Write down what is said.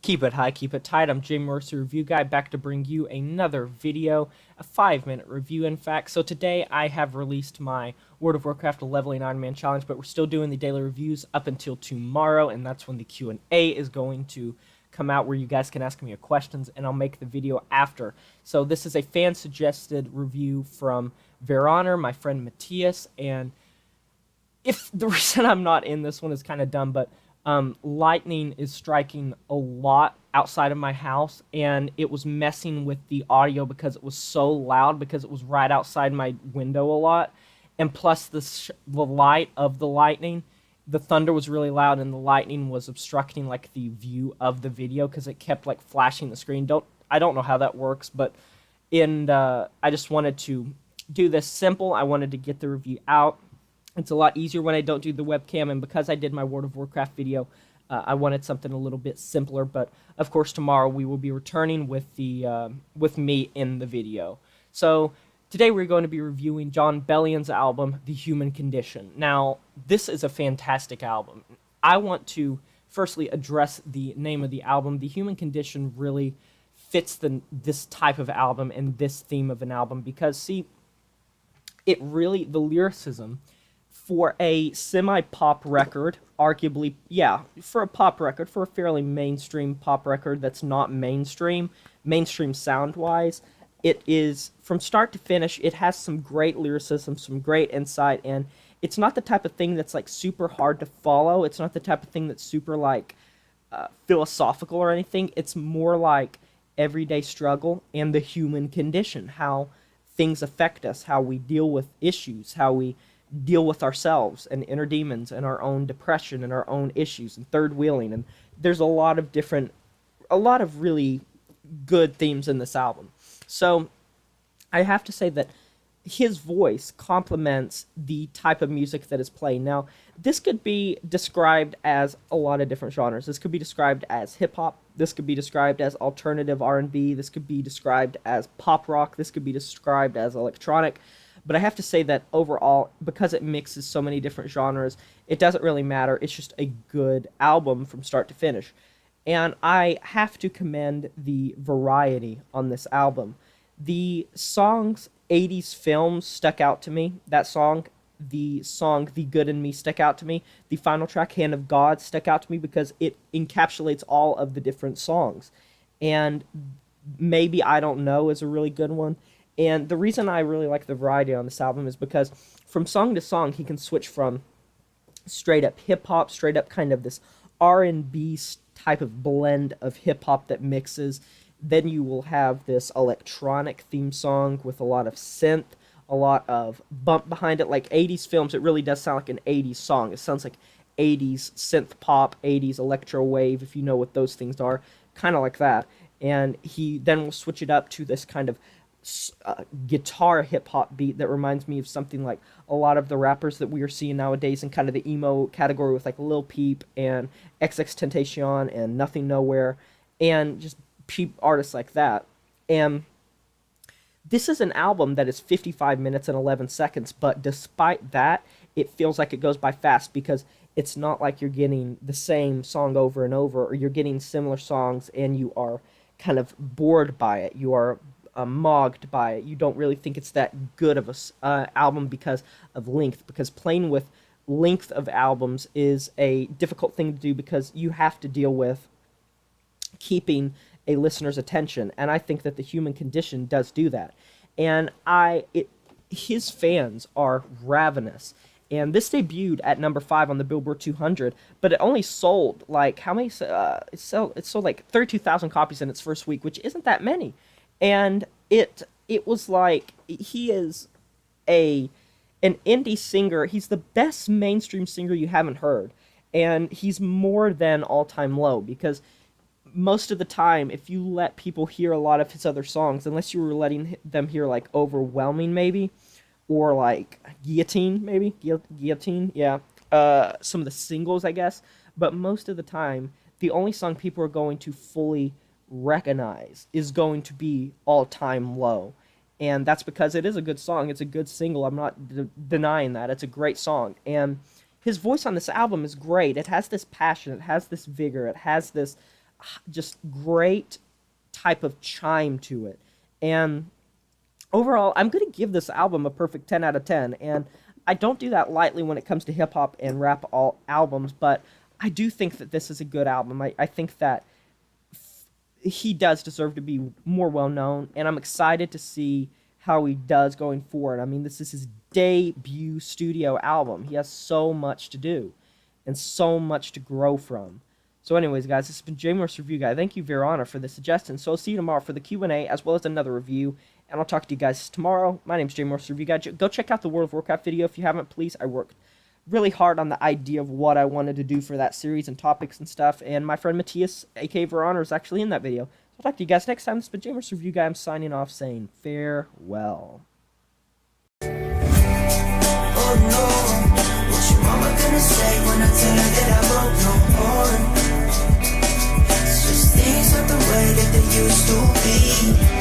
Keep it high, keep it tight. I'm Jay Mercer, Review Guy, back to bring you another video, a 5-minute review, in fact. So today I have released my World of Warcraft Leveling Iron Man Challenge, but we're still doing the daily reviews up until tomorrow, and that's when the Q&A is going to come out, where you guys can ask me your questions, and I'll make the video after. So this is a fan-suggested review from Veronner, my friend Matthias, and if the reason I'm not in this one is kind of dumb, but lightning is striking a lot outside of my house, and it was messing with the audio because it was so loud, because it was right outside my window a lot, and plus the light of the lightning, the thunder was really loud, and the lightning was obstructing like the view of the video because it kept like flashing the screen. I don't know how that works, but I just wanted to do this simple. I wanted to get the review out. It's a lot easier when I don't do the webcam, and because I did my World of Warcraft video, I wanted something a little bit simpler. But of course, tomorrow we will be returning with with me in the video. So today we're going to be reviewing Jon Bellion's album, The Human Condition. Now, this is a fantastic album. I want to firstly address the name of the album. The Human Condition really fits this type of album and this theme of an album because, see, the lyricism for a semi-pop record, arguably, yeah, for a pop record, for a fairly mainstream pop record that's not mainstream sound-wise, it is, from start to finish, it has some great lyricism, some great insight, and it's not the type of thing that's, like, super hard to follow. It's not the type of thing that's super, like, philosophical or anything. It's more like everyday struggle and the human condition, how things affect us, how we deal with issues, how we deal with ourselves and inner demons and our own depression and our own issues and third wheeling. And there's a lot of really good themes in this album. So I have to say that his voice complements the type of music that is played. Now, this could be described as a lot of different genres. This could be described as hip-hop. This could be described as alternative R&B. This could be described as pop rock. This could be described as electronic. But I have to say that overall, because it mixes so many different genres, it doesn't really matter. It's just a good album from start to finish. And I have to commend the variety on this album. The songs 80s Films stuck out to me. That song, the Good in Me stuck out to me. The final track, Hand of God, stuck out to me because it encapsulates all of the different songs. And Maybe I Don't Know is a really good one. And the reason I really like the variety on this album is because from song to song, he can switch from straight up hip-hop, straight up kind of this R&B type of blend of hip-hop that mixes. Then you will have this electronic theme song with a lot of synth, a lot of bump behind it. Like 80s Films, it really does sound like an 80s song. It sounds like 80s synth pop, 80s electro wave, if you know what those things are, kind of like that. And he then will switch it up to this kind of guitar hip-hop beat that reminds me of something like a lot of the rappers that we are seeing nowadays in kind of the emo category, with like Lil Peep and XXXTentacion and Nothing Nowhere and just peep artists like that. And this is an album that is 55 minutes and 11 seconds, but despite that, it feels like it goes by fast because it's not like you're getting the same song over and over, or you're getting similar songs and you are kind of bored by it. You are mogged by it. You don't really think it's that good of a album because of length, because playing with length of albums is a difficult thing to do because you have to deal with keeping a listener's attention, and I think that The Human Condition does do that. And his fans are ravenous. And this debuted at number 5 on the Billboard 200, but it only sold like how many? It sold like 32,000 copies in its first week, which isn't that many. And it was like, he is an indie singer. He's the best mainstream singer you haven't heard. And he's more than All Time Low, because most of the time, if you let people hear a lot of his other songs, unless you were letting them hear like Overwhelming maybe, or like Guillotine maybe, Guillotine, yeah, some of the singles, I guess. But most of the time, the only song people are going to fully recognize is going to be All Time Low. And that's because it is a good song. It's a good single. I'm not denying that. It's a great song. And his voice on this album is great. It has this passion. It has this vigor. It has this just great type of chime to it. And overall, I'm going to give this album a perfect 10 out of 10. And I don't do that lightly when it comes to hip-hop and rap albums, but I do think that this is a good album. I think that he does deserve to be more well-known, and I'm excited to see how he does going forward. I mean, this is his debut studio album. He has so much to do and so much to grow from. So anyways, guys, this has been JMorph's Review Guy. Thank you, Verona, for the suggestion. So I'll see you tomorrow for the Q&A as well as another review, and I'll talk to you guys tomorrow. My name's JMorph's Review Guy. Go check out the World of Warcraft video if you haven't, please. I worked really hard on the idea of what I wanted to do for that series and topics and stuff, and my friend Matthias, aka Verona, is actually in that video. So I'll talk to you guys next time. This has been JMorph's Review Guy. I'm signing off saying farewell. Oh no, what your mama gonna say when I tell her that I broke no heart? It's just things not the way that they used to be.